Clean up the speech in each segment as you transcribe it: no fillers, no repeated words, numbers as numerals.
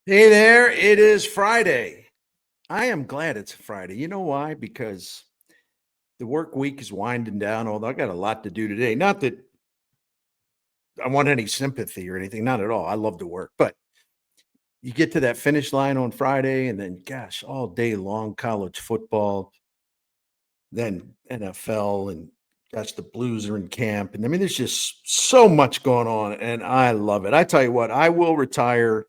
Hey there, it is Friday. I am glad it's Friday. You know why? Because the work week is winding down, although I got a lot to do today. Not that I want any sympathy or anything, not at all. I love to work, but you get to that finish line on Friday, and then, gosh, all day long, college football, then NFL, and gosh, the Blues are in camp. And I mean, there's just so much going on, and I love it. I tell you what, I will retire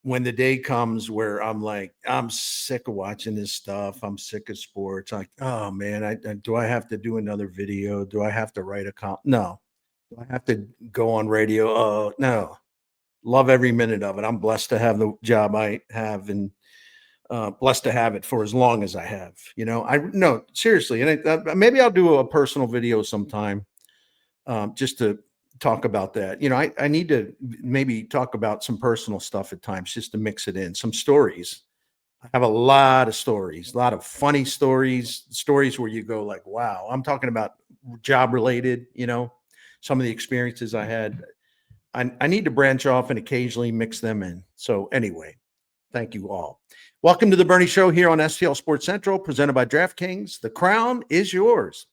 when the day comes where I'm like, I'm sick of watching this stuff. I'm sick of sports. Like, oh man, do I have to do another video? Do I have to write a No. Do I have to go on radio? Oh no. Love every minute of it. I'm blessed to have the job I have, and blessed to have it for as long as I have. I no seriously, and maybe I'll do a personal video sometime, just to talk about that. I need to maybe talk about some personal stuff at times just to mix it in. Some stories. I have a lot of stories, a lot of funny stories, stories where you go like, wow, I'm talking about job related, some of the experiences I had. I need to branch off and occasionally mix them in. So anyway, thank you all. Welcome to the Bernie Show here on STL Sports Central, presented by DraftKings. The crown is yours.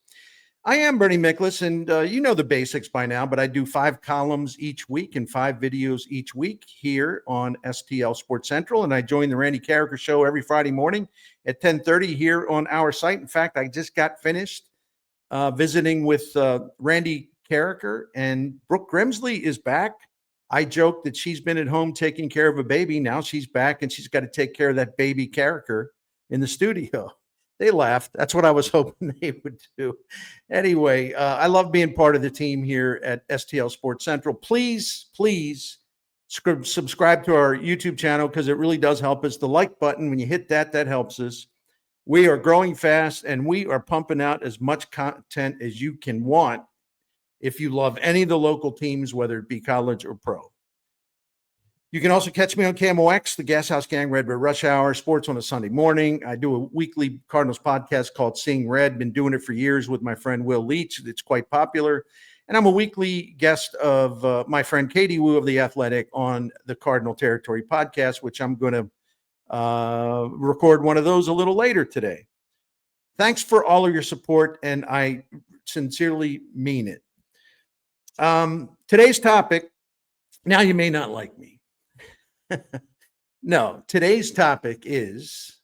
I am Bernie Miklasz, and you know the basics by now, but I do 5 columns each week and 5 videos each week here on STL Sports Central, and I join the Randy Carricker Show every Friday morning at 10:30 here on our site. In fact, I just got finished visiting with Randy Carricker, and Brooke Grimsley is back. I joke that she's been at home taking care of a baby. Now she's back, and she's got to take care of that baby Carricker in the studio. They laughed. That's what I was hoping they would do. Anyway, I love being part of the team here at STL Sports Central. Please subscribe to our YouTube channel because it really does help us. The like button, when you hit that, that helps us. We are growing fast, and we are pumping out as much content as you can want if you love any of the local teams, whether it be college or pro. You can also catch me on KMOX, the Gas House Gang, Red Red Rush Hour, sports on a Sunday morning. I do a weekly Cardinals podcast called Seeing Red. Been doing it for years with my friend Will Leach. It's quite popular. And I'm a weekly guest of my friend Katie Wu of The Athletic on the Cardinal Territory podcast, which I'm going to record one of those a little later today. Thanks for all of your support, and I sincerely mean it. Today's topic, now you may not like me. No, today's topic is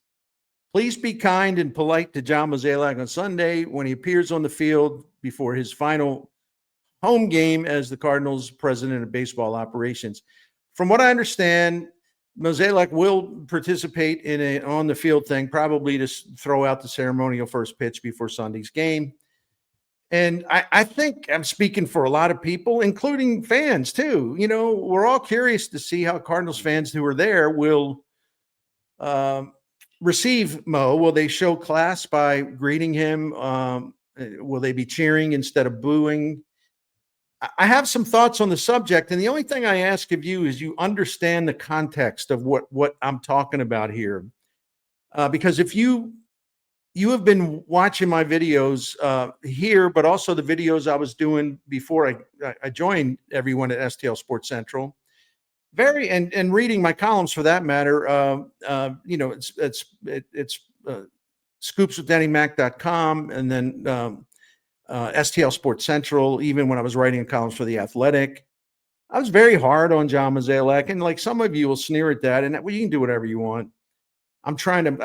please be kind and polite to John Mozeliak on Sunday when he appears on the field before his final home game as the Cardinals president of baseball operations. From what I understand, Mozeliak will participate in an on the field thing, probably to throw out the ceremonial first pitch before Sunday's game. And I think I'm speaking for a lot of people, including fans too. We're all curious to see how Cardinals fans who are there will receive Mo. Will they show class by greeting him? Will they be cheering instead of booing? I have some thoughts on the subject, and the only thing I ask of you is you understand the context of what I'm talking about here, because if you have been watching my videos here, but also the videos I was doing before I joined everyone at STL Sports Central. And reading my columns for that matter. It's scoopswithdennymac.com, and then STL Sports Central. Even when I was writing columns for The Athletic, I was very hard on John Mozeliak, and like some of you will sneer at that, and you can do whatever you want. I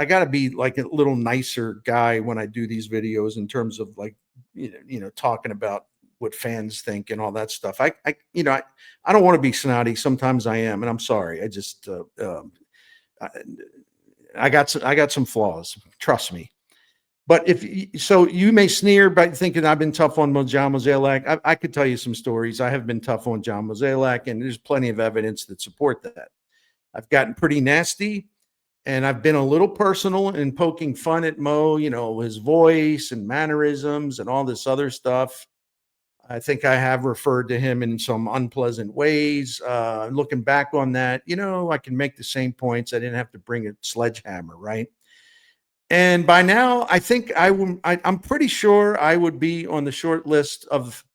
got to be like a little nicer guy when I do these videos in terms of like, talking about what fans think and all that stuff. I don't want to be snotty. Sometimes I am, and I'm sorry. I just, I got some flaws. Trust me. But so you may sneer by thinking I've been tough on John Mozeliak. I could tell you some stories. I have been tough on John Mozeliak, and there's plenty of evidence that support that. I've gotten pretty nasty. And I've been a little personal in poking fun at Mo, his voice and mannerisms and all this other stuff. I think I have referred to him in some unpleasant ways. Looking back on that, I can make the same points. I didn't have to bring a sledgehammer, right? And by now, I think I'm pretty sure I would be on the short list of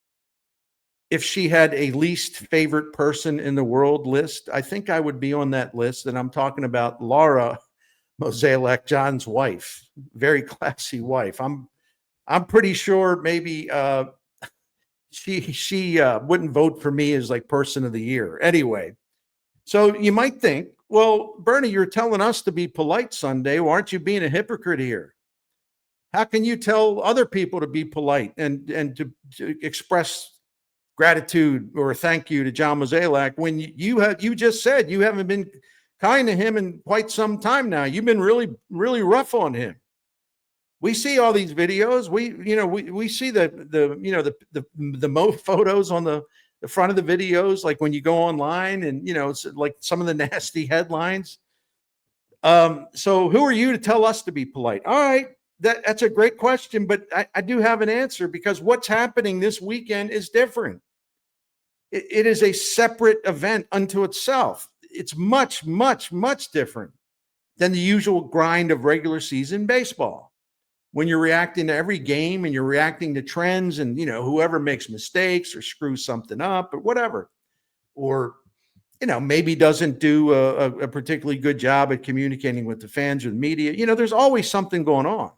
if she had a least favorite person in the world list, I think I would be on that list. And I'm talking about Laura Mozeliak, John's wife, very classy wife. I'm pretty sure maybe she wouldn't vote for me as like person of the year. Anyway, so you might think, well, Bernie, you're telling us to be polite Sunday. Well, aren't you being a hypocrite here? How can you tell other people to be polite and to express gratitude or thank you to John Mozeliak when you just said you haven't been kind to him in quite some time now? You've been really rough on him. We see all these videos. We see the Mo photos on the front of the videos, like when you go online and it's like some of the nasty headlines. So who are you to tell us to be polite? All right, that's a great question, but I do have an answer, because what's happening this weekend is different. It is a separate event unto itself. It's much, much, much different than the usual grind of regular season baseball, when you're reacting to every game and you're reacting to trends and, whoever makes mistakes or screws something up or whatever, or, maybe doesn't do a particularly good job at communicating with the fans or the media. There's always something going on.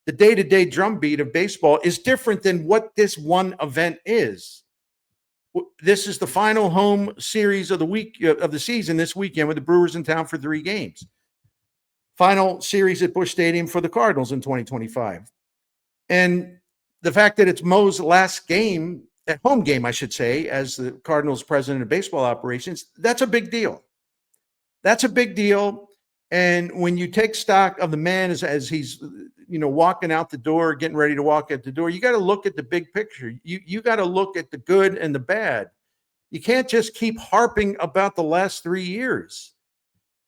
The day-to-day drumbeat of baseball is different than what this one event is. This is the final home series of the week of the season this weekend, with the Brewers in town for 3 games. Final series at Busch Stadium for the Cardinals in 2025. And the fact that it's Mo's last game, at home game, I should say, as the Cardinals president of baseball operations, that's a big deal. That's a big deal. And when you take stock of the man as he's, walking out the door, getting ready to walk out the door, you got to look at the big picture. You got to look at the good and the bad. You can't just keep harping about the last 3 years,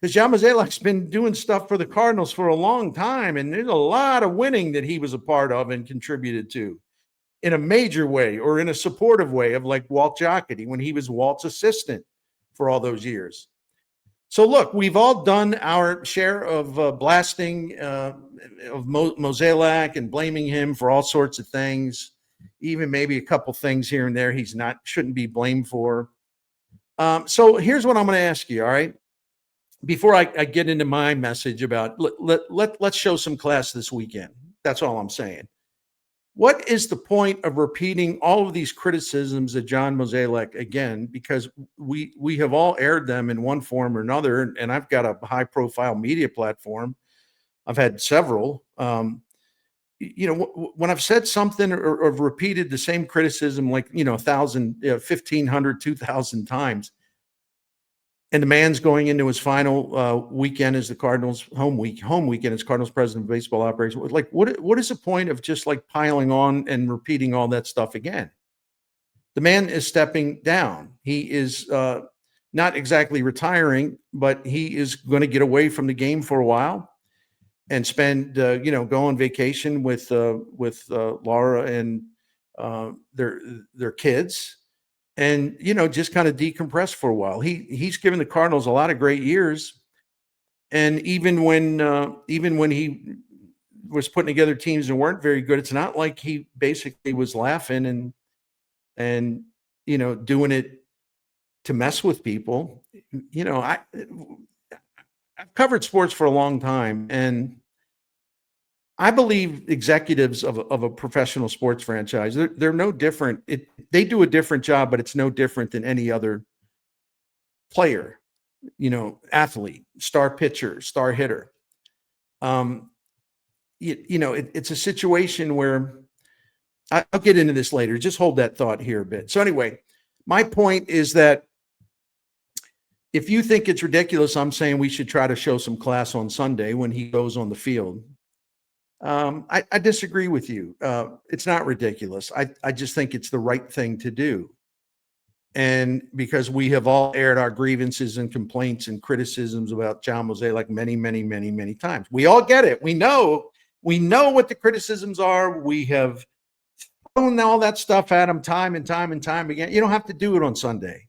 because John Mozeliak's been doing stuff for the Cardinals for a long time, and there's a lot of winning that he was a part of and contributed to in a major way or in a supportive way, of like Walt Jocketty when he was Walt's assistant for all those years. So look, we've all done our share of blasting of Mozeliak and blaming him for all sorts of things, even maybe a couple things here and there shouldn't be blamed for. So here's what I'm going to ask you, all right? Before I get into my message about let's show some class this weekend. That's all I'm saying. What is the point of repeating all of these criticisms of John Mozeliak again? Because we have all aired them in one form or another, and I've got a high-profile media platform. I've had several. When I've said something or repeated the same criticism like 1,000, 1,500, 2,000 times, and the man's going into his final weekend as the Cardinals home weekend as Cardinals president of baseball operations. Like, what is the point of just like piling on and repeating all that stuff again? The man is stepping down. He is not exactly retiring, but he is going to get away from the game for a while and spend, go on vacation with Laura and their kids. And, just kind of decompress for a while. He's given the Cardinals a lot of great years. And even when he was putting together teams that weren't very good, it's not like he basically was laughing and doing it to mess with people. I've covered sports for a long time, and I believe executives of a professional sports franchise, they're no different. They do a different job, but it's no different than any other player, athlete, star pitcher, star hitter. It's a situation where I'll get into this later. Just hold that thought here a bit. So anyway, my point is that if you think it's ridiculous, I'm saying we should try to show some class on Sunday when he goes on the field. I disagree with you. It's not ridiculous. I just think it's the right thing to do. And because we have all aired our grievances and complaints and criticisms about John Mozeliak many, many, many, many times. We all get it. We know what the criticisms are. We have thrown all that stuff at him time and time and time again. You don't have to do it on Sunday.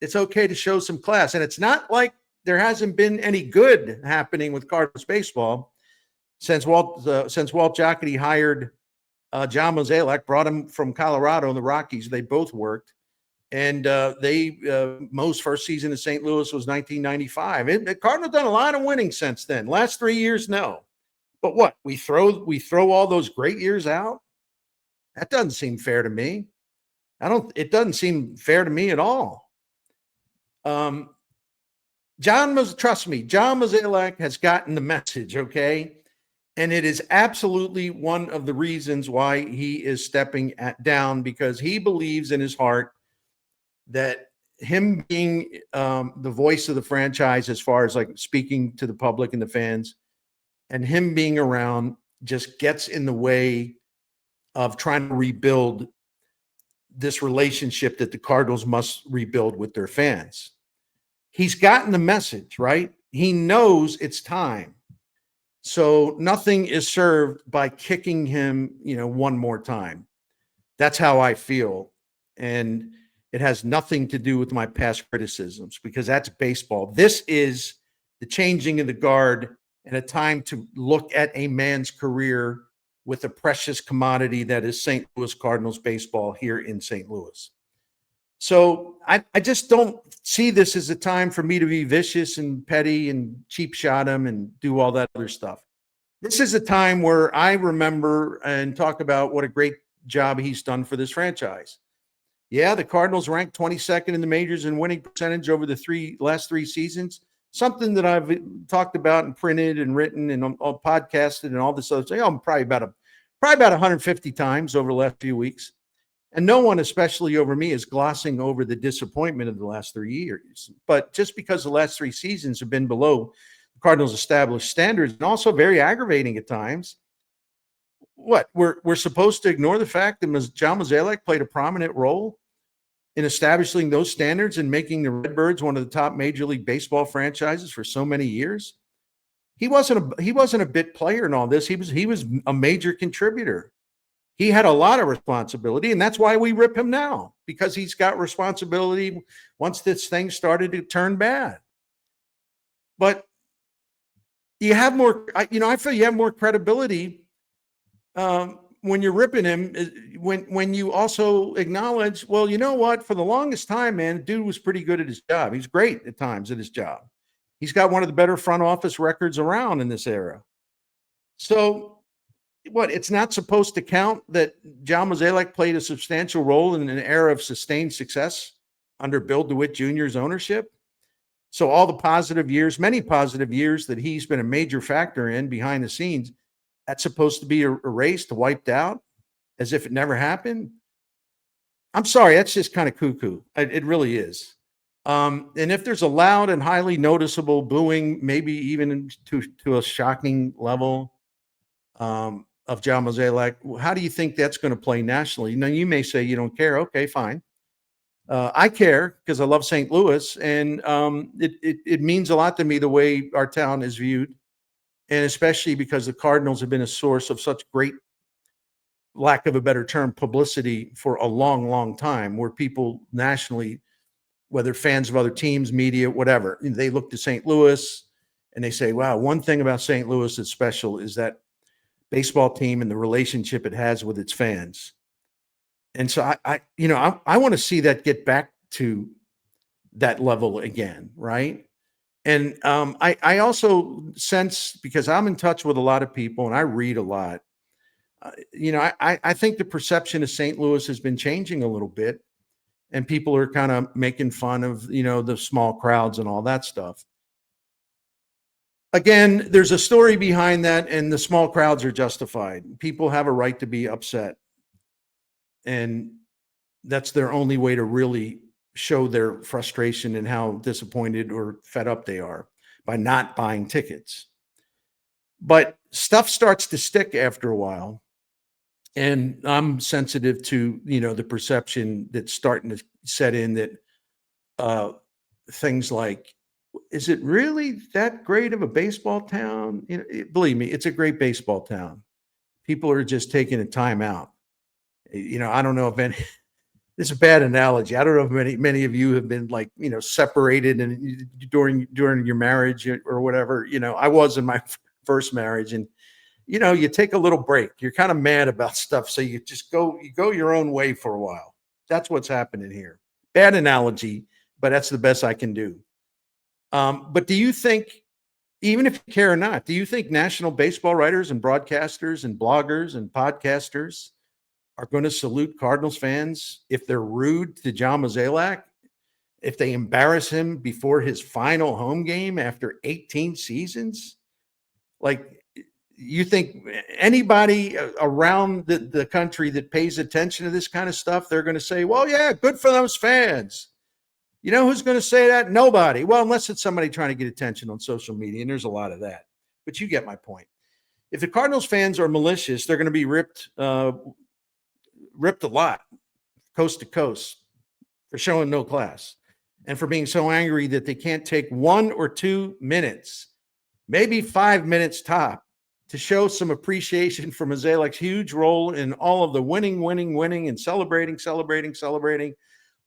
It's okay to show some class. And it's not like there hasn't been any good happening with Cardinals baseball since Walt Jocketty hired John Mozeliak, brought him from Colorado and the Rockies. They both worked. And Mo's first season in St. Louis was 1995. The Cardinals done a lot of winning since then. Last 3 years, no. But what, we throw all those great years out? That doesn't seem fair to me. It doesn't seem fair to me at all. Trust me, John Mozeliak has gotten the message, okay? And it is absolutely one of the reasons why he is stepping down, because he believes in his heart that him being the voice of the franchise, as far as like speaking to the public and the fans, and him being around just gets in the way of trying to rebuild this relationship that the Cardinals must rebuild with their fans. He's gotten the message, right? He knows it's time. So nothing is served by kicking him, one more time. That's how I feel. And it has nothing to do with my past criticisms, because that's baseball. This is the changing of the guard and a time to look at a man's career with a precious commodity that is St. Louis Cardinals baseball here in St. Louis. So I just don't see this as a time for me to be vicious and petty and cheap shot him and do all that other stuff. This is a time where I remember and talk about what a great job he's done for this franchise. Yeah, the Cardinals ranked 22nd in the majors in winning percentage over the last three seasons. Something that I've talked about and printed and written and podcasted and all this other stuff. Probably about 150 times over the last few weeks. And no one, especially over me, is glossing over the disappointment of the last 3 years. But just because the last three seasons have been below the Cardinals' established standards, and also very aggravating at times, we're supposed to ignore the fact that John Mozeliak played a prominent role in establishing those standards and making the Redbirds one of the top Major League Baseball franchises for so many years? He wasn't a bit player in all this. He was a major contributor. He had a lot of responsibility, and that's why we rip him now, because he's got responsibility once this thing started to turn bad. But you have more, I feel you have more credibility when you're ripping him, when you also acknowledge, well, you know what? For the longest time, man, the dude was pretty good at his job. He's great at times at his job. He's got one of the better front office records around in this era. So it's not supposed to count that John Mozeliak played a substantial role in an era of sustained success under Bill DeWitt Jr.'s ownership? So all the positive years, many positive years that he's been a major factor in behind the scenes, that's supposed to be erased, wiped out, as if it never happened? I'm sorry, that's just kind of cuckoo. It really is. And if there's a loud and highly noticeable booing, maybe even to a shocking level of John Mozeliak, how do you think that's going to play nationally? Now, you may say you don't care. Okay, fine. I care because I love St. Louis, and it means a lot to me the way our town is viewed, and especially because the Cardinals have been a source of such great, lack of a better term, publicity for a long, long time, where people nationally, whether fans of other teams, media, whatever, they look to St. Louis and they say, wow, one thing about St. Louis that's special is that baseball team and the relationship it has with its fans. And so I want to see that get back to that level again, right? And I also sense, because I'm in touch with a lot of people and I read a lot, I think the perception of St. Louis has been changing a little bit, and people are kind of making fun of, the small crowds and all that stuff. Again, there's a story behind that, and the small crowds are justified. People have a right to be upset, and that's their only way to really show their frustration and how disappointed or fed up they are, by not buying tickets. But stuff starts to stick after a while, and I'm sensitive to the perception that's starting to set in that things like, is it really that great of a baseball town? Believe me, it's a great baseball town. People are just taking a time out. I don't know if any. This is a bad analogy. I don't know if many of you have been separated and during your marriage or whatever. I was in my first marriage, and you take a little break. You're kind of mad about stuff, so you go your own way for a while. That's what's happening here. Bad analogy, but that's the best I can do. But do you think, even if you care or not, do you think national baseball writers and broadcasters and bloggers and podcasters are going to salute Cardinals fans if they're rude to John Mozeliak, if they embarrass him before his final home game after 18 seasons? Like, you think anybody around the country that pays attention to this kind of stuff, they're going to say, well, yeah, good for those fans. You know who's going to say that? Nobody. Well, unless it's somebody trying to get attention on social media, and there's a lot of that. But you get my point. If the Cardinals fans are malicious, they're going to be ripped a lot, coast to coast, for showing no class and for being so angry that they can't take 1 or 2 minutes, maybe 5 minutes top, to show some appreciation for Mozeliak's huge role in all of the winning, and celebrating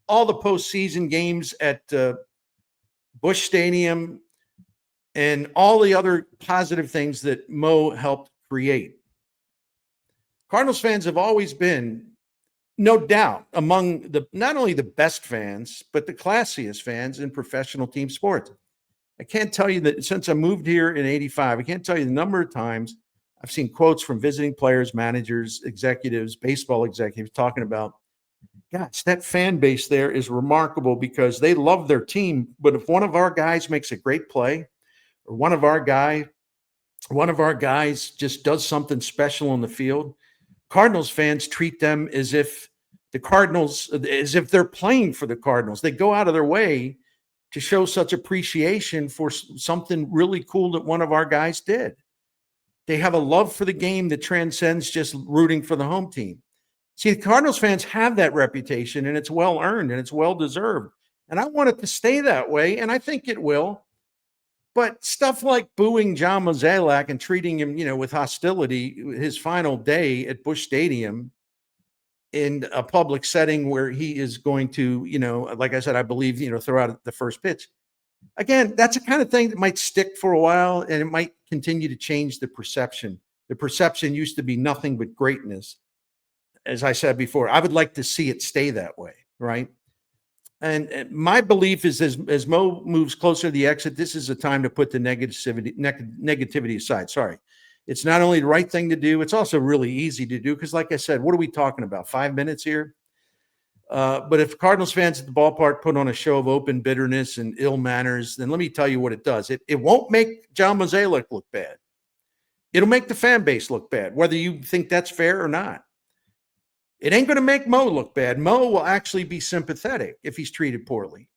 all the postseason games at Busch Stadium and all the other positive things that Mo helped create. Cardinals fans have always been, no doubt, among not only the best fans, but the classiest fans in professional team sports. I can't tell you that since I moved here in 85, I can't tell you the number of times I've seen quotes from visiting players, managers, executives, baseball executives talking about, gosh, that fan base there is remarkable because they love their team. But if one of our guys makes a great play, or one of our guys just does something special on the field, Cardinals fans treat them as if they're playing for the Cardinals. They go out of their way to show such appreciation for something really cool that one of our guys did. They have a love for the game that transcends just rooting for the home team. See, the Cardinals fans have that reputation, and it's well earned and it's well deserved. And I want it to stay that way, and I think it will. But stuff like booing John Mozeliak and treating him, with hostility, his final day at Busch Stadium in a public setting where he is going to, like I said, I believe, throw out the first pitch. Again, that's the kind of thing that might stick for a while, and it might continue to change the perception. The perception used to be nothing but greatness. As I said before, I would like to see it stay that way, right? And my belief is as Mo moves closer to the exit, this is a time to put the negativity aside. Sorry. It's not only the right thing to do, it's also really easy to do because, like I said, what are we talking about? 5 minutes here? But if Cardinals fans at the ballpark put on a show of open bitterness and ill manners, then let me tell you what it does. It won't make John Mozeliak look bad. It'll make the fan base look bad, whether you think that's fair or not. It ain't going to make Mo look bad. Mo will actually be sympathetic if he's treated poorly.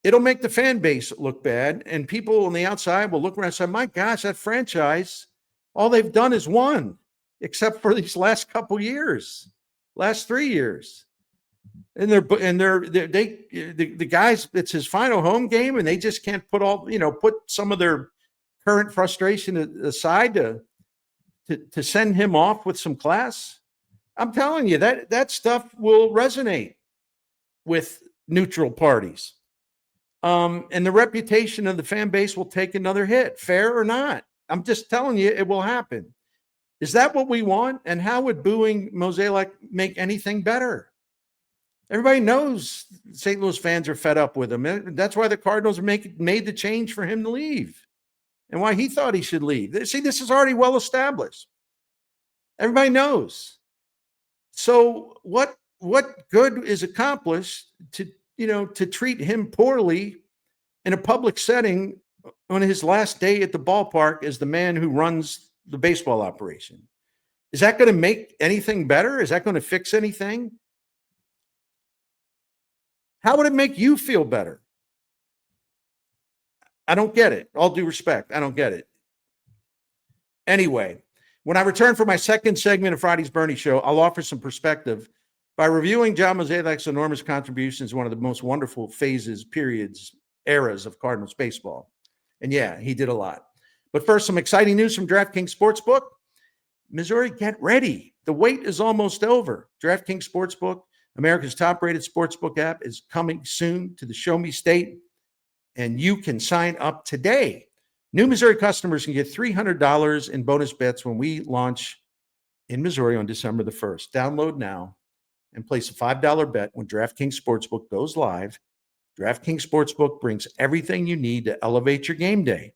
It'll make the fan base look bad, and people on the outside will look around and say, my gosh, that franchise, all they've done is won, except for these last couple years, last 3 years. And the guys, it's his final home game, and they just can't put some of their current frustration aside to send him off with some class. I'm telling you, that stuff will resonate with neutral parties. And the reputation of the fan base will take another hit, fair or not. I'm just telling you, it will happen. Is that what we want? And how would booing Mozeliak make anything better? Everybody knows St. Louis fans are fed up with him. That's why the Cardinals made the change for him to leave and why he thought he should leave. See, this is already well established. Everybody knows. So what good is accomplished to treat him poorly in a public setting on his last day at the ballpark as the man who runs the baseball operation? Is that going to make anything better? Is that going to fix anything? How would it make you feel better? I don't get it. All due respect, I don't get it. Anyway, when I return for my second segment of Friday's Bernie Show, I'll offer some perspective by reviewing John Mozeliak's enormous contributions, one of the most wonderful phases, periods, eras of Cardinals baseball. And yeah, he did a lot. But first, some exciting news from DraftKings Sportsbook. Missouri, get ready. The wait is almost over. DraftKings Sportsbook, America's top-rated sportsbook app, is coming soon to the Show Me State, and you can sign up today. New Missouri customers can get $300 in bonus bets when we launch in Missouri on December the 1st. Download now and place a $5 bet when DraftKings Sportsbook goes live. DraftKings Sportsbook brings everything you need to elevate your game day,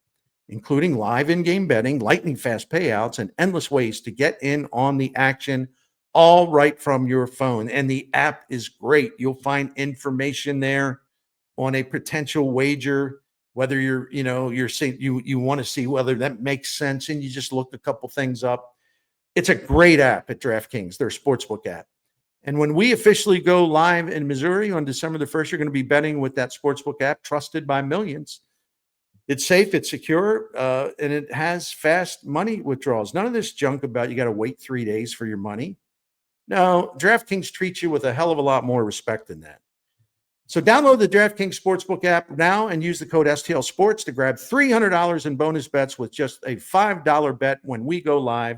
including live in-game betting, lightning-fast payouts, and endless ways to get in on the action, all right from your phone. And the app is great. You'll find information there on a potential wager, whether you're saying you want to see whether that makes sense, and you just look a couple things up. It's a great app at DraftKings, their sportsbook app. And when we officially go live in Missouri on December the 1st, you're going to be betting with that sportsbook app trusted by millions. It's safe, it's secure, and it has fast money withdrawals. None of this junk about you got to wait 3 days for your money. No, DraftKings treats you with a hell of a lot more respect than that. So download the DraftKings Sportsbook app now and use the code STL Sports to grab $300 in bonus bets with just a $5 bet when we go live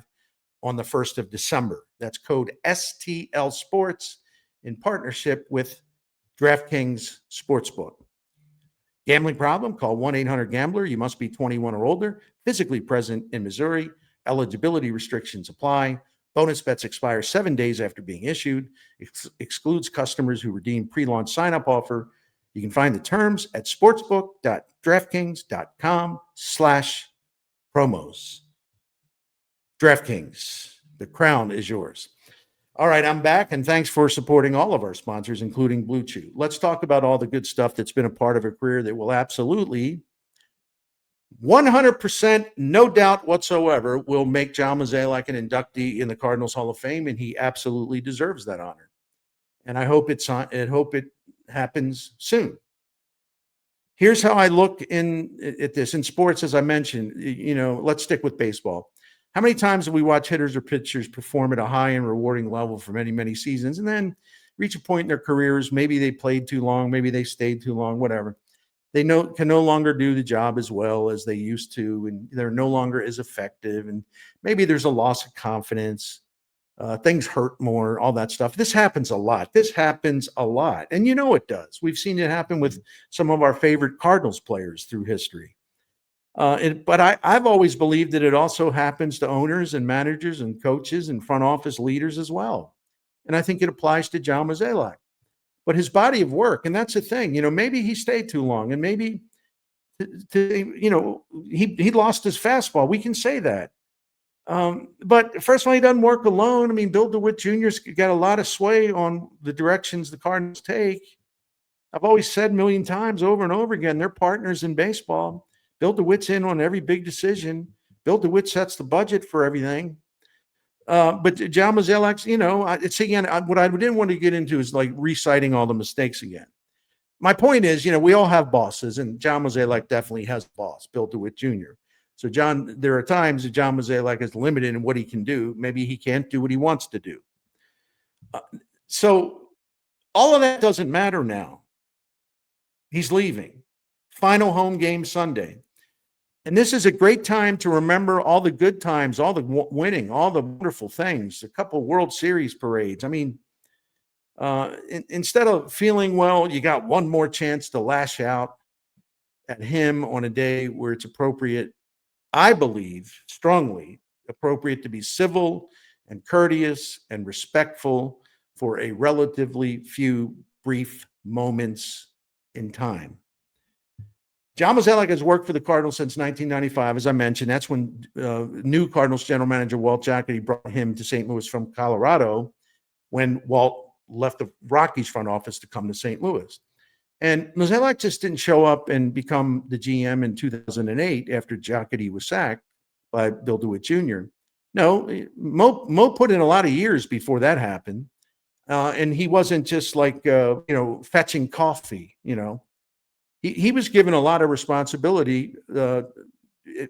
on the 1st of December. That's code STL Sports in partnership with DraftKings Sportsbook. Gambling problem? Call 1-800-GAMBLER. You must be 21 or older, physically present in Missouri. Eligibility restrictions apply. Bonus bets expire 7 days after being issued. Excludes customers who redeem pre-launch sign-up offer. You can find the terms at sportsbook.draftkings.com/promos. DraftKings, the crown is yours. All right, I'm back, and thanks for supporting all of our sponsors, including Blue Chew. Let's talk about all the good stuff that's been a part of a career that will absolutely, 100%, no doubt whatsoever, will make John Mozeliak an inductee in the Cardinals Hall of Fame, and he absolutely deserves that honor. And I hope it happens soon. Here's how I look at this. In sports, as I mentioned, let's stick with baseball. How many times do we watch hitters or pitchers perform at a high and rewarding level for many, many seasons and then reach a point in their careers? Maybe they played too long, maybe they stayed too long, whatever. They can no longer do the job as well as they used to, and they're no longer as effective. And maybe there's a loss of confidence. Things hurt more, all that stuff. This happens a lot. And it does. We've seen it happen with some of our favorite Cardinals players through history. But I've always believed that it also happens to owners and managers and coaches and front office leaders as well. And I think it applies to John Mozeliak. But his body of work, and that's the thing, maybe he stayed too long, and maybe he lost his fastball. We can say that. But first of all, he doesn't work alone. I mean, Bill DeWitt Jr.'s got a lot of sway on the directions the Cardinals take. I've always said a million times over and over again, they're partners in baseball. Bill DeWitt's in on every big decision. Bill DeWitt sets the budget for everything. But John Mozeliak's, what I didn't want to get into is like reciting all the mistakes again. My point is, we all have bosses, and John Mozeliak definitely has a boss, Bill DeWitt Jr. So there are times that John Mozeliak is limited in what he can do. Maybe he can't do what he wants to do. So all of that doesn't matter now. He's leaving. Final home game Sunday. And this is a great time to remember all the good times, all the winning, all the wonderful things, a couple World Series parades. I mean, instead of feeling, you got one more chance to lash out at him on a day where it's appropriate, I believe strongly appropriate to be civil and courteous and respectful for a relatively few brief moments in time. John Mozeliak has worked for the Cardinals since 1995, as I mentioned. That's when new Cardinals general manager Walt Jocketty brought him to St. Louis from Colorado when Walt left the Rockies front office to come to St. Louis. And Mozeliak just didn't show up and become the GM in 2008 after Jocketty was sacked by Bill DeWitt Jr. No, Mo put in a lot of years before that happened. And he wasn't just like, fetching coffee, He was given a lot of responsibility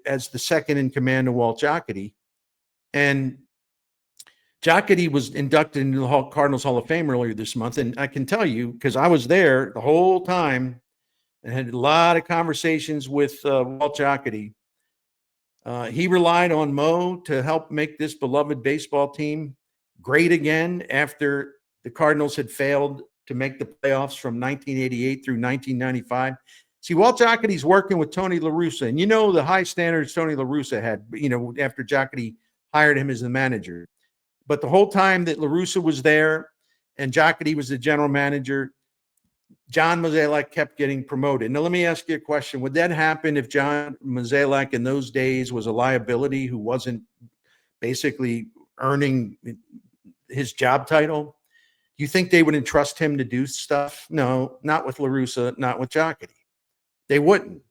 as the second in command of Walt Jocketty. And Jocketty was inducted into the Cardinals Hall of Fame earlier this month. And I can tell you, because I was there the whole time and had a lot of conversations with Walt Jocketty, he relied on Mo to help make this beloved baseball team great again after the Cardinals had failed to make the playoffs from 1988 through 1995. See, Walt Jocketty's working with Tony La Russa, and you know the high standards Tony La Russa had, after Jocketty hired him as the manager. But the whole time that La Russa was there and Jocketty was the general manager, John Mozeliak kept getting promoted. Now, let me ask you a question. Would that happen if John Mozeliak in those days was a liability who wasn't basically earning his job title? You think they would entrust him to do stuff? No, not with La Russa, not with Jocketty. They wouldn't.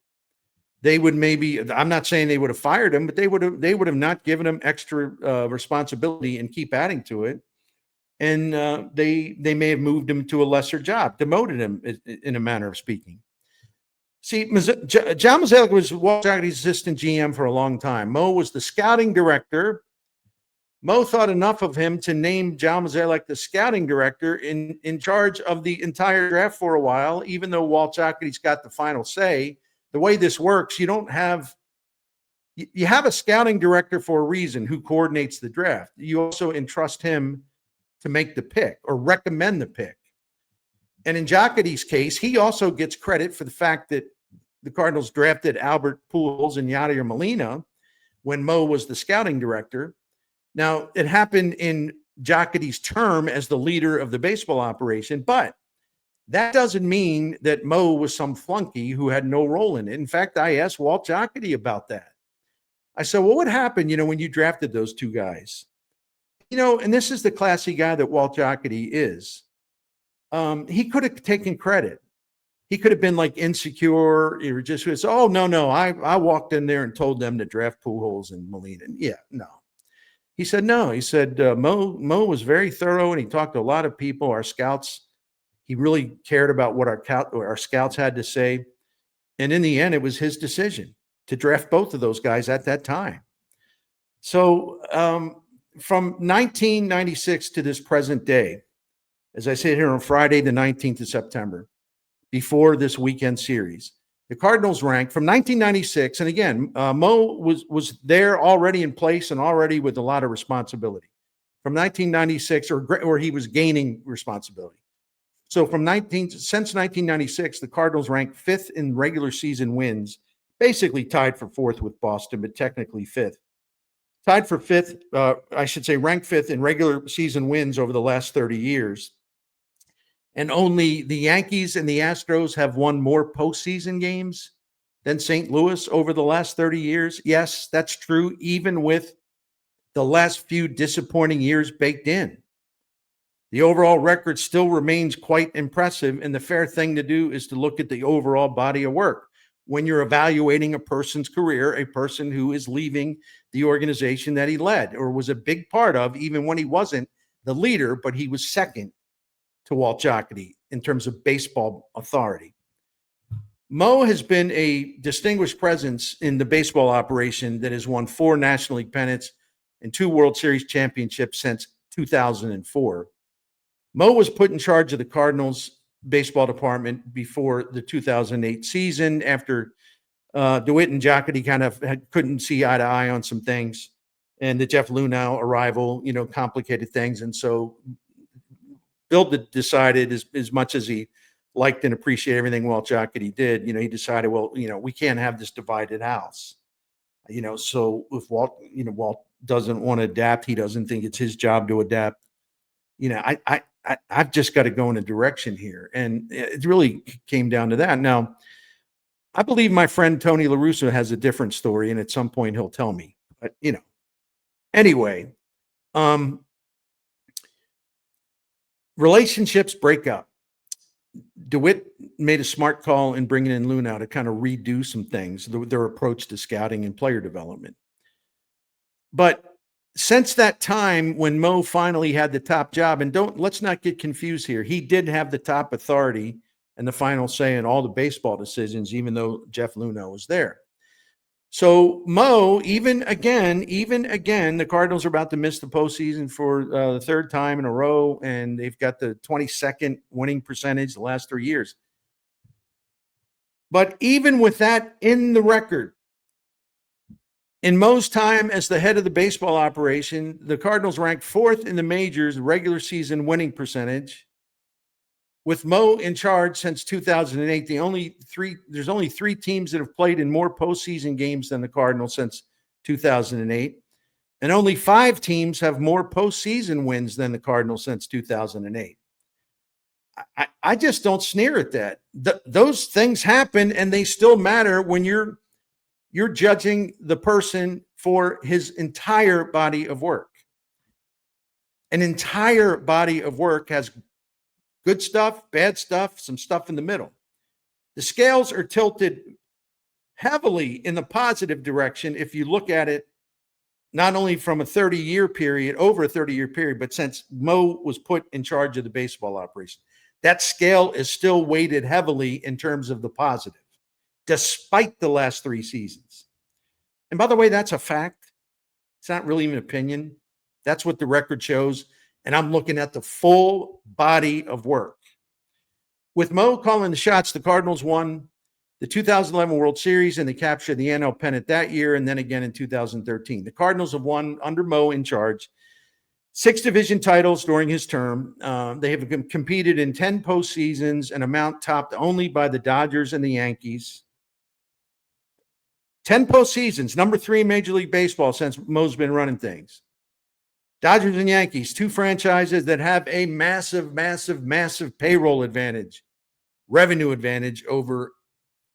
They would maybe, I'm not saying they would have fired him, but they would have not given him extra responsibility and keep adding to it. And they may have moved him to a lesser job, demoted him in a manner of speaking. See, John Mozeliak was Walt Jocketty's assistant GM for a long time. Mo was the scouting director. Mo thought enough of him to name John Mozeliak the scouting director in charge of the entire draft for a while, even though Walt Jocketty's got the final say. The way this works, you have a scouting director for a reason who coordinates the draft. You also entrust him to make the pick or recommend the pick. And in Jocketty's case, he also gets credit for the fact that the Cardinals drafted Albert Pujols and Yadier Molina when Mo was the scouting director. Now, it happened in Jocketty's term as the leader of the baseball operation, but that doesn't mean that Mo was some flunky who had no role in it. In fact, I asked Walt Jocketty about that. I said, well, what happened, when you drafted those two guys? And this is the classy guy that Walt Jocketty is. He could have taken credit. He could have been like insecure or just was, oh, no, I walked in there and told them to draft Pujols and Molina. Yeah, no. He said, no. He said, Mo was very thorough and he talked to a lot of people, our scouts. He really cared about what our scouts had to say. And in the end, it was his decision to draft both of those guys at that time. So from 1996 to this present day, as I sit here on Friday, the 19th of September, before this weekend series, the Cardinals ranked from 1996. And again, Mo was there already in place and already with a lot of responsibility from 1996, or he was gaining responsibility. So since 1996, the Cardinals ranked fifth in regular season wins, basically tied for fourth with Boston, but technically fifth. Tied for fifth, ranked fifth in regular season wins over the last 30 years. And only the Yankees and the Astros have won more postseason games than St. Louis over the last 30 years. Yes, that's true, even with the last few disappointing years baked in. The overall record still remains quite impressive, and the fair thing to do is to look at the overall body of work. When you're evaluating a person's career, a person who is leaving the organization that he led or was a big part of, even when he wasn't the leader, but he was second to Walt Jocketty in terms of baseball authority. Mo has been a distinguished presence in the baseball operation that has won 4 National League pennants and 2 World Series championships since 2004. Mo was put in charge of the Cardinals baseball department before the 2008 season after DeWitt and Jocketty kind of couldn't see eye to eye on some things, and the Jeff Luhnow arrival, complicated things. And so Bill decided, as much as he liked and appreciated everything Walt Jocketty did, he decided, well, we can't have this divided house. So if Walt doesn't want to adapt, he doesn't think it's his job to adapt. I've just got to go in a direction here. And it really came down to that. Now, I believe my friend Tony La Russa has a different story, and at some point he'll tell me. But, anyway, relationships break up. DeWitt made a smart call in bringing in Luhnow to kind of redo some things, their approach to scouting and player development. But since that time when Mo finally had the top job, and let's not get confused here, he did have the top authority and the final say in all the baseball decisions, even though Jeff Luhnow was there. So Mo, even again, the Cardinals are about to miss the postseason for the 3rd time in a row, and they've got the 22nd winning percentage the last 3 years. But even with that in the record, in Mo's time as the head of the baseball operation, the Cardinals ranked 4th in the majors regular season winning percentage With Mo in charge since 2008, there's only three teams that have played in more postseason games than the Cardinals since 2008. And only 5 teams have more postseason wins than the Cardinals since 2008. I just don't sneer at that. Those things happen, and they still matter when you're judging the person for his entire body of work. An entire body of work has good stuff, bad stuff, some stuff in the middle. The scales are tilted heavily in the positive direction if you look at it not only from a 30-year period, over a 30-year period, but since Mo was put in charge of the baseball operation. That scale is still weighted heavily in terms of the positive, despite the last 3 seasons. And by the way, that's a fact. It's not really an opinion. That's what the record shows. And I'm looking at the full body of work. With Mo calling the shots, the Cardinals won the 2011 World Series, and they captured the NL pennant that year, and then again in 2013. The Cardinals have won, under Mo in charge, 6 division titles during his term. They have competed in 10 postseasons, an amount topped only by the Dodgers and the Yankees. 10 postseasons, number 3 in Major League Baseball since Mo's been running things. Dodgers and Yankees, 2 franchises that have a massive, massive, massive payroll advantage, revenue advantage over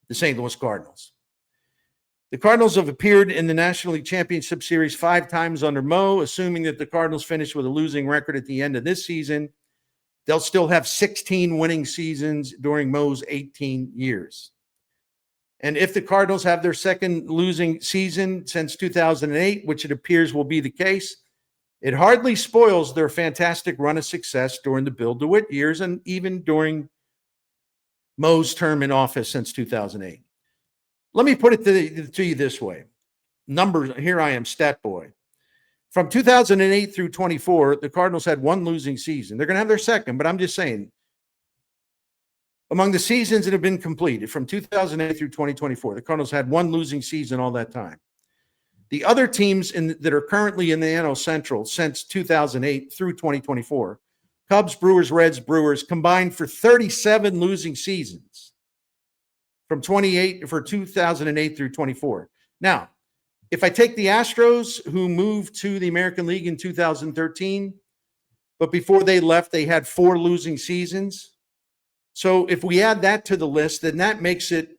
the St. Louis Cardinals. The Cardinals have appeared in the National League Championship Series 5 times under Mo. Assuming that the Cardinals finish with a losing record at the end of this season, they'll still have 16 winning seasons during Mo's 18 years. And if the Cardinals have their second losing season since 2008, which it appears will be the case, it hardly spoils their fantastic run of success during the Bill DeWitt years and even during Mo's term in office since 2008. Let me put it to you this way. Numbers, here I am, stat boy. From 2008 through 24, the Cardinals had 1 losing season. They're going to have their second, but I'm just saying, among the seasons that have been completed from 2008 through 2024, the Cardinals had 1 losing season all that time. The other teams that are currently in the NL Central since 2008 through 2024, Cubs, Brewers, Reds, Brewers, combined for 37 losing seasons from 2008 through 24. Now, if I take the Astros, who moved to the American League in 2013, but before they left, they had 4 losing seasons. So if we add that to the list, then that makes it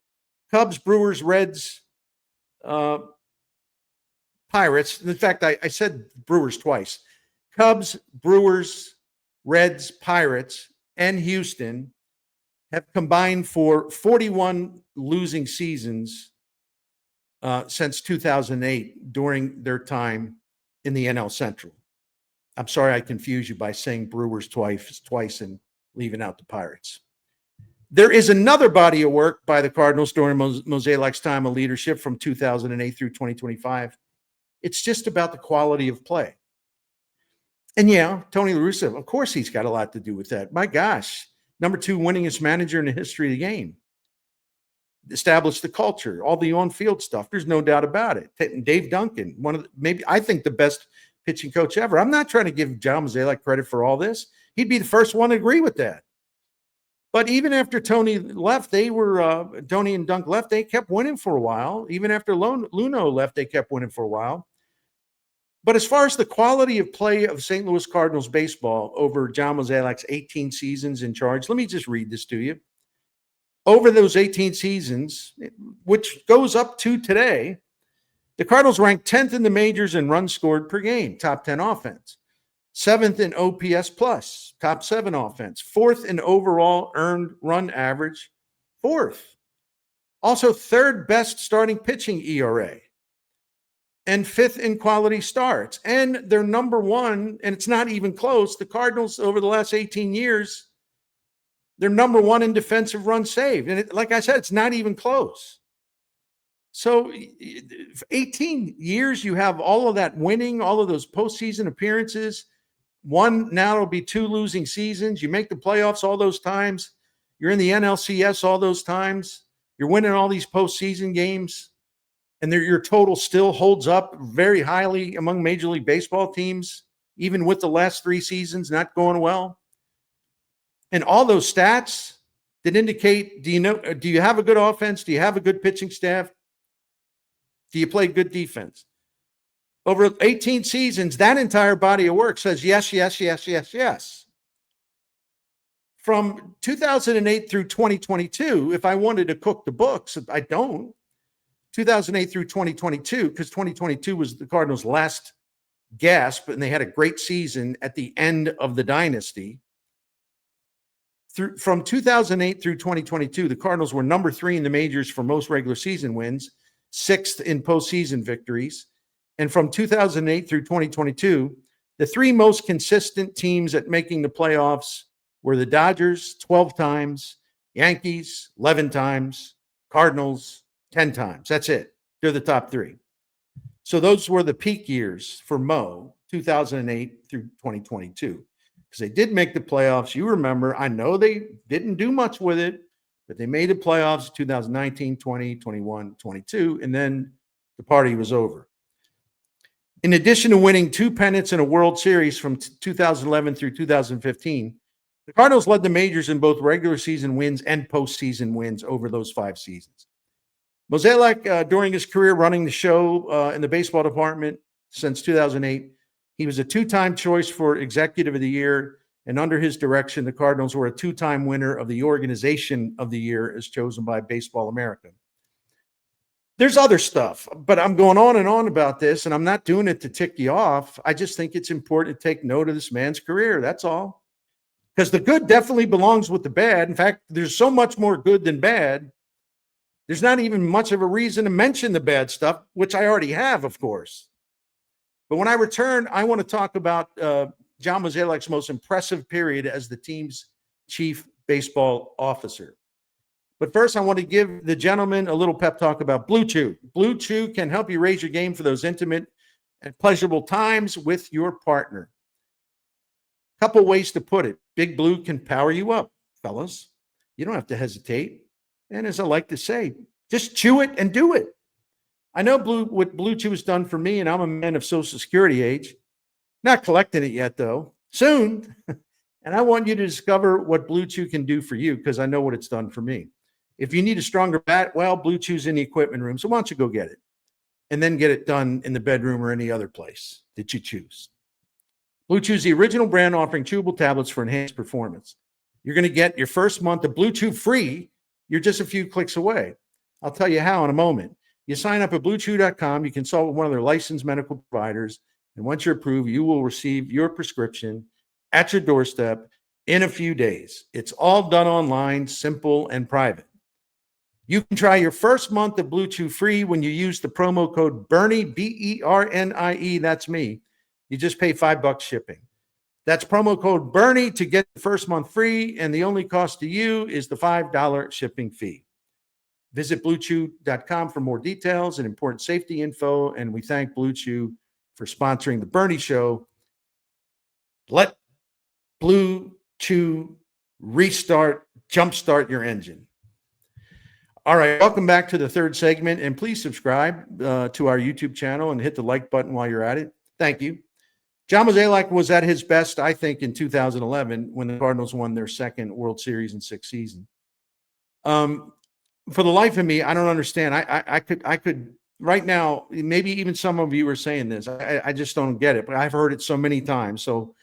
Cubs, Brewers, Reds, Pirates. In fact, I said Brewers twice. Cubs, Brewers, Reds, Pirates, and Houston have combined for 41 losing seasons since 2008 during their time in the NL Central. I'm sorry I confused you by saying Brewers twice and leaving out the Pirates. There is another body of work by the Cardinals during Mozeliak's time of leadership from 2008 through 2025. It's just about the quality of play. And yeah, Tony La Russa, of course he's got a lot to do with that. My gosh, number 2 winningest manager in the history of the game. Established the culture, all the on-field stuff. There's no doubt about it. Dave Duncan, I think the best pitching coach ever. I'm not trying to give John Mozeliak credit for all this. He'd be the first one to agree with that. But even after Tony left, Tony and Dunk left, they kept winning for a while. Even after Luno left, they kept winning for a while. But as far as the quality of play of St. Louis Cardinals baseball over John Mozeliak's 18 seasons in charge, let me just read this to you. Over those 18 seasons, which goes up to today, the Cardinals ranked 10th in the majors in runs scored per game, top 10 offense. 7th in OPS plus, top 7 offense. 4th in overall earned run average, 4th. Also 3rd best starting pitching ERA. And 5th in quality starts. And they're number 1, and it's not even close. The Cardinals, over the last 18 years, they're number 1 in defensive runs saved. And like I said, it's not even close. So 18 years, you have all of that winning, all of those postseason appearances. Now it'll be 2 losing seasons. You make the playoffs all those times. You're in the NLCS all those times. You're winning all these postseason games. And your total still holds up very highly among Major League Baseball teams, even with the last 3 seasons not going well. And all those stats that indicate, do you have a good offense? Do you have a good pitching staff? Do you play good defense? Over 18 seasons, that entire body of work says yes, yes, yes, yes, yes. From 2008 through 2022, if I wanted to cook the books, I don't. 2008 through 2022, because 2022 was the Cardinals' last gasp, and they had a great season at the end of the dynasty. From 2008 through 2022, the Cardinals were number 3 in the majors for most regular season wins, 6th in postseason victories. And from 2008 through 2022, the 3 most consistent teams at making the playoffs were the Dodgers 12 times, Yankees 11 times, Cardinals 10 times. That's it. They're the top 3. So those were the peak years for Mo, 2008 through 2022. Because they did make the playoffs. You remember, I know they didn't do much with it, but they made the playoffs 2019, 20, 21, 22, and then the party was over. In addition to winning 2 pennants and a World Series from 2011 through 2015, the Cardinals led the majors in both regular season wins and postseason wins over those 5 seasons. Mozeliak, during his career running the show in the baseball department since 2008, he was a 2-time choice for Executive of the Year, and under his direction, the Cardinals were a 2-time winner of the Organization of the Year as chosen by Baseball America. There's other stuff, but I'm going on and on about this, and I'm not doing it to tick you off. I just think it's important to take note of this man's career. That's all. Because the good definitely belongs with the bad. In fact, there's so much more good than bad. There's not even much of a reason to mention the bad stuff, which I already have, of course. But when I return, I want to talk about John Mozeliak's most impressive period as the team's chief baseball officer. But first, I want to give the gentleman a little pep talk about Blue Chew. Blue Chew can help you raise your game for those intimate and pleasurable times with your partner. Couple ways to put it. Big Blue can power you up, fellas. You don't have to hesitate. And as I like to say, just chew it and do it. I know what Blue Chew has done for me, and I'm a man of Social Security age. Not collecting it yet, though. Soon. And I want you to discover what Blue Chew can do for you, because I know what it's done for me. If you need a stronger bat, well, Blue Chew's in the equipment room, so why don't you go get it? And then get it done in the bedroom or any other place that you choose. Blue Chew's the original brand offering chewable tablets for enhanced performance. You're going to get your first month of Blue Chew free. You're just a few clicks away. I'll tell you how in a moment. You sign up at BlueChew.com. You consult with one of their licensed medical providers. And once you're approved, you will receive your prescription at your doorstep in a few days. It's all done online, simple, and private. You can try your first month of Blue Chew free when you use the promo code Bernie, B-E-R-N-I-E. That's me. You just pay $5 shipping. That's promo code Bernie to get the first month free, and the only cost to you is the $5 shipping fee. Visit BlueChew.com for more details and important safety info, and we thank Blue Chew for sponsoring the Bernie Show. Let Blue Chew jumpstart your engine. All right, welcome back to the third segment, and please subscribe to our YouTube channel and hit the like button while you're at it. Thank you. John Mozeliak was at his best, I think, in 2011 when the Cardinals won their second World Series in 6 seasons. For the life of me, I don't understand. I could right now, maybe even some of you are saying this. I just don't get it, but I've heard it so many times. So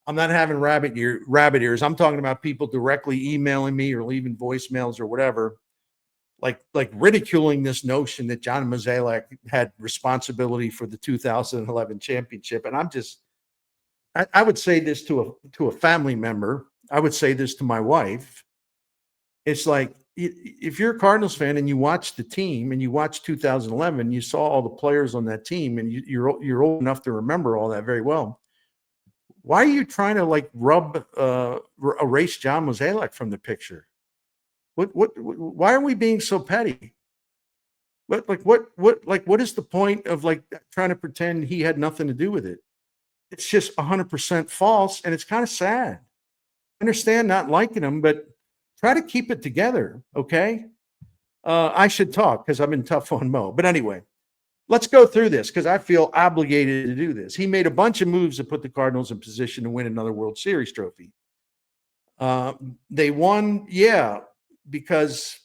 I'm not having rabbit ears. I'm talking about people directly emailing me or leaving voicemails or whatever, like ridiculing this notion that John Mozeliak had responsibility for the 2011 championship. And I would say this to a family member. I would say this to my wife. It's like, if you're a Cardinals fan and you watch the team and you watch 2011, you saw all the players on that team, and you're old enough to remember all that very well. Why are you trying to erase John Mozeliak from the picture? Why are we being so petty? What is the point of trying to pretend he had nothing to do with it? It's just 100% false, and it's kind of sad. I understand not liking him, but try to keep it together, okay? I should talk because I've been tough on Mo. But anyway, let's go through this because I feel obligated to do this. He made a bunch of moves to put the Cardinals in position to win another World Series trophy. They won, yeah, because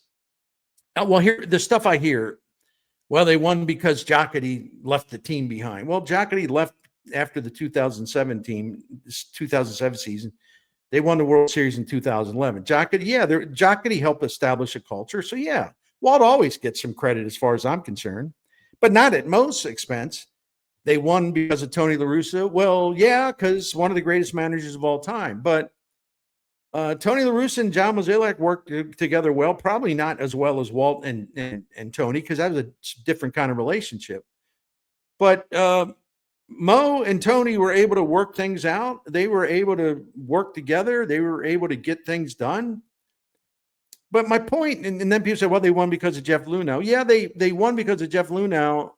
here the stuff I hear. Well, they won because Jocketty left the team behind. Well, Jocketty left after the 2007 season. They won the World Series in 2011. Jocketty helped establish a culture. So, yeah, Walt always gets some credit as far as I'm concerned, but not at Mo's expense. They won because of Tony La Russa. Well, yeah, because one of the greatest managers of all time. But Tony La Russa and John Mozeliak worked together well, probably not as well as Walt and Tony, because that was a different kind of relationship. But Mo and Tony were able to work things out. They were able to work together. They were able to get things done. But my point, and then people say, well, they won because of Jeff Luhnow. Yeah, they won because of Jeff Luhnow,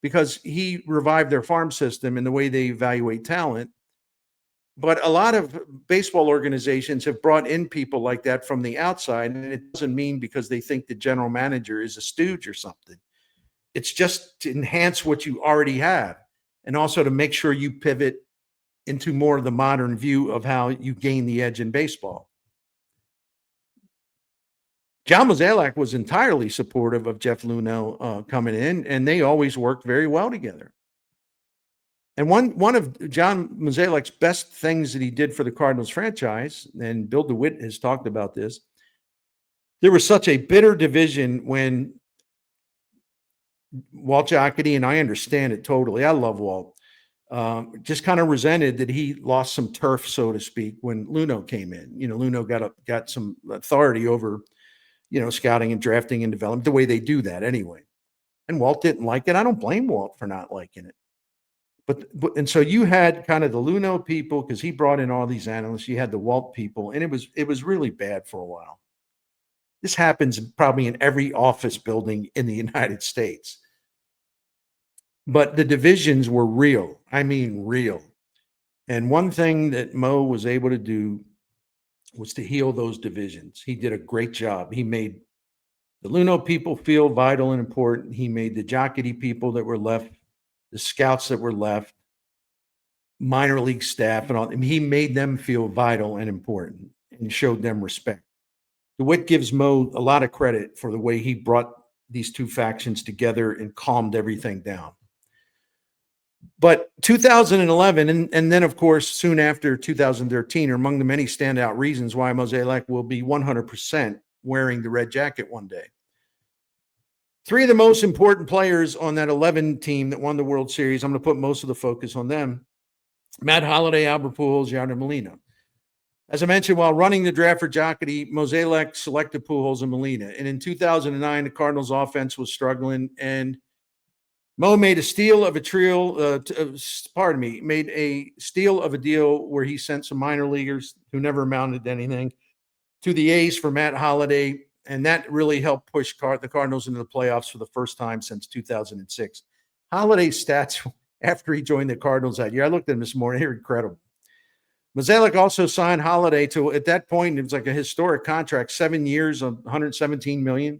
because he revived their farm system and the way they evaluate talent. But a lot of baseball organizations have brought in people like that from the outside, and it doesn't mean because they think the general manager is a stooge or something. It's just to enhance what you already have, and also to make sure you pivot into more of the modern view of how you gain the edge in baseball. John Mozeliak was entirely supportive of Jeff Luhnow coming in, and they always worked very well together. And one of John Mozeliak's best things that he did for the Cardinals franchise, and Bill DeWitt has talked about this, there was such a bitter division when Walt Jocketty, and I understand it totally, I love Walt, just kind of resented that he lost some turf, so to speak, when Luhnow came in. Luhnow got some authority over, scouting and drafting and development, the way they do that anyway. And Walt didn't like it. I don't blame Walt for not liking it. And so you had kind of the Luhnow people, because he brought in all these analysts. You had the Walt people, and it was really bad for a while. This happens probably in every office building in the United States. But the divisions were real. I mean, real. And one thing that Mo was able to do was to heal those divisions. He did a great job. He made the Luhnow people feel vital and important. He made the Jocketty people that were left, the scouts that were left, minor league staff, and all. He made them feel vital and important and showed them respect. DeWitt gives Mo a lot of credit for the way he brought these two factions together and calmed everything down. But 2011, and then, of course, soon after 2013, are among the many standout reasons why Mozeliak will be 100% wearing the red jacket one day. Three of the most important players on that 11 team that won the World Series, I'm going to put most of the focus on them: Matt Holliday, Albert Pujols, Yadier Molina. As I mentioned, while running the draft for Jocketty, Mozeliak selected Pujols and Molina. And in 2009, the Cardinals offense was struggling, and Mo made a steal of a deal where he sent some minor leaguers who never amounted to anything to the A's for Matt Holliday. And that really helped push the Cardinals into the playoffs for the first time since 2006. Holliday's stats after he joined the Cardinals that year, I looked at them this morning, they're incredible. Mozeliak also signed Holliday to, at that point, it was like a historic contract, 7 years of $117 million.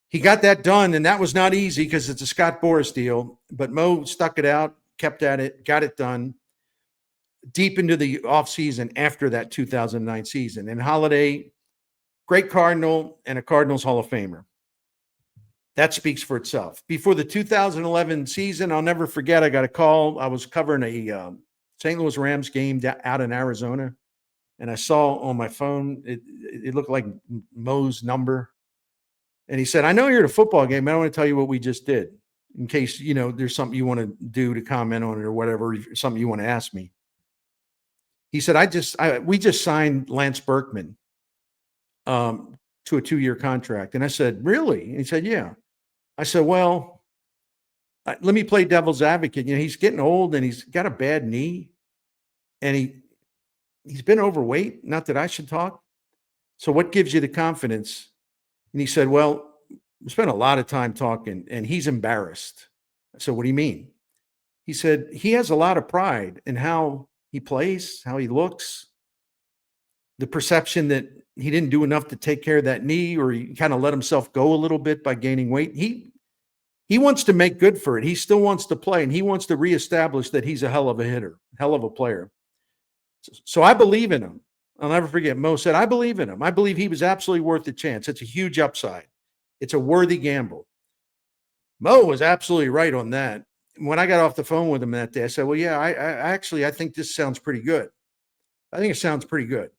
He got that done, and that was not easy because it's a Scott Boras deal. But Mo stuck it out, kept at it, got it done deep into the offseason after that 2009 season. And Holliday, great Cardinal and a Cardinals Hall of Famer. That speaks for itself. Before the 2011 season, I'll never forget, I got a call. I was covering a St. Louis Rams game out in Arizona, and I saw on my phone, it looked like Mo's number. And he said, I know you're at a football game. I want to tell you what we just did in case, there's something you want to do to comment on it or whatever, something you want to ask me. He said, we just signed Lance Berkman to a 2-year contract. And I said, really? And he said, yeah. I said, well, let me play devil's advocate. He's getting old and he's got a bad knee, and he's been overweight. Not that I should talk. So what gives you the confidence? And he said, well, we spent a lot of time talking, and he's embarrassed. I said, what do you mean? He said, he has a lot of pride in how he plays, how he looks, the perception that he didn't do enough to take care of that knee, or he kind of let himself go a little bit by gaining weight. He wants to make good for it. He still wants to play, and he wants to reestablish that he's a hell of a hitter, hell of a player. So I believe in him. I'll never forget. Mo said, I believe in him. I believe he was absolutely worth the chance. It's a huge upside. It's a worthy gamble. Mo was absolutely right on that. When I got off the phone with him that day, I said, well, yeah, I think this sounds pretty good. I think it sounds pretty good.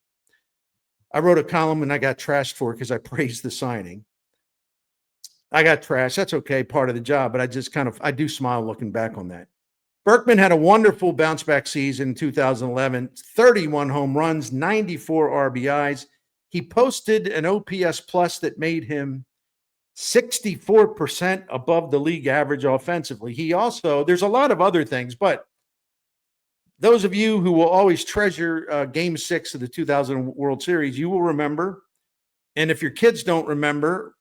I wrote a column and I got trashed for it because I praised the signing. I got trashed. That's okay, part of the job, but I do smile looking back on that. Berkman had a wonderful bounce back season in 2011, 31 home runs, 94 RBIs. He posted an OPS plus that made him 64% above the league average offensively. There's a lot of other things, but those of you who will always treasure Game 6 of the 2000 World Series, you will remember. And if your kids don't remember,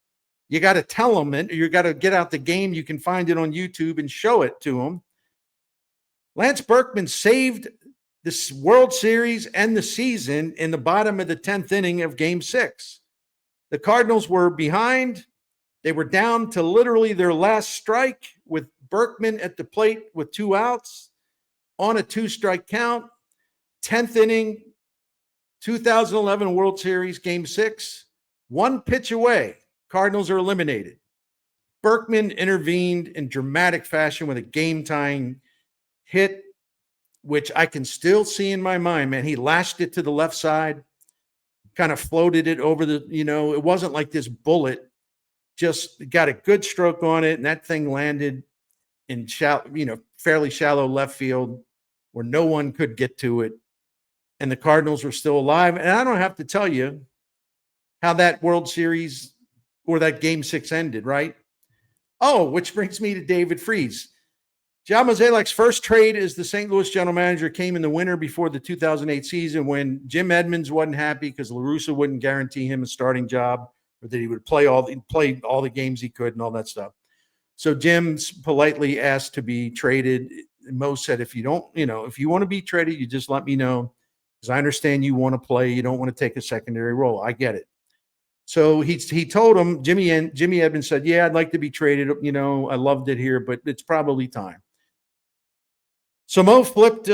you got to tell them it. You got to get out the game. You can find it on YouTube and show it to them. Lance Berkman saved this World Series and the season in the bottom of the 10th inning of Game 6. The Cardinals were behind. They were down to literally their last strike with Berkman at the plate with 2 outs on a 2-strike count. 10th inning, 2011 World Series, Game 6. 1 pitch away. Cardinals are eliminated. Berkman intervened in dramatic fashion with a game-tying hit, which I can still see in my mind, man. He lashed it to the left side, kind of floated it over it wasn't like this bullet, just got a good stroke on it, and that thing landed in fairly shallow left field where no one could get to it, and the Cardinals were still alive. And I don't have to tell you how that World Series or that Game 6 ended, right? Oh, which brings me to David Freese. John Mozeliak's first trade as the St. Louis general manager came in the winter before the 2008 season when Jim Edmonds wasn't happy because La Russa wouldn't guarantee him a starting job or that he would play all the games he could and all that stuff. So Jim politely asked to be traded. Mo said, if you want to be traded, you just let me know because I understand you want to play. You don't want to take a secondary role. I get it. So he told him, Jimmy Edmonds said, yeah, I'd like to be traded. I loved it here, but it's probably time. So Mo flipped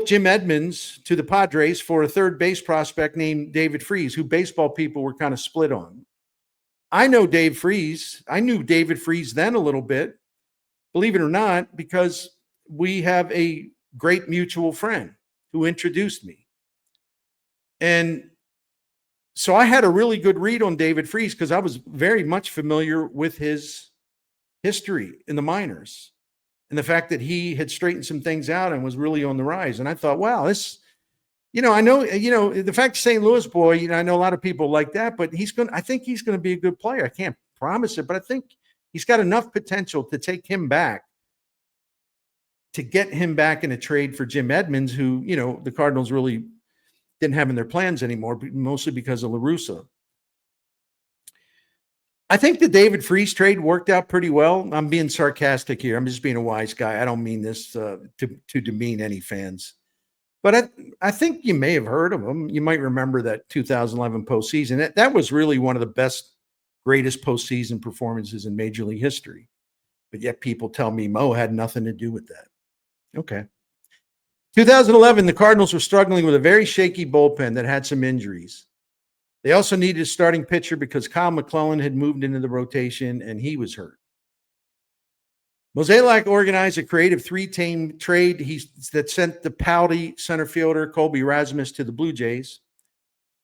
Jim Edmonds to the Padres for a third base prospect named David Freese, who baseball people were kind of split on. I knew David Freese then a little bit, believe it or not, because we have a great mutual friend who introduced me. And so I had a really good read on David Freese because I was very much familiar with his history in the minors and the fact that he had straightened some things out and was really on the rise. And I thought, wow, this, I know, the fact St. Louis boy, I know a lot of people like that, but I think he's going to be a good player. I can't promise it, but I think he's got enough potential to take him back, to get him back in a trade for Jim Edmonds, who, the Cardinals really didn't have in their plans anymore, mostly because of La Russa. I think the David Freese trade worked out pretty well. I'm being sarcastic here. I'm just being a wise guy. I don't mean this to demean any fans. But I think you may have heard of him. You might remember that 2011 postseason. That was really one of the best, greatest postseason performances in Major League history. But yet people tell me Mo had nothing to do with that. Okay. 2011, the Cardinals were struggling with a very shaky bullpen that had some injuries. They also needed a starting pitcher because Kyle McClellan had moved into the rotation and he was hurt. Mozeliak organized a creative 3-team trade that sent the pouty center fielder Colby Rasmus to the Blue Jays.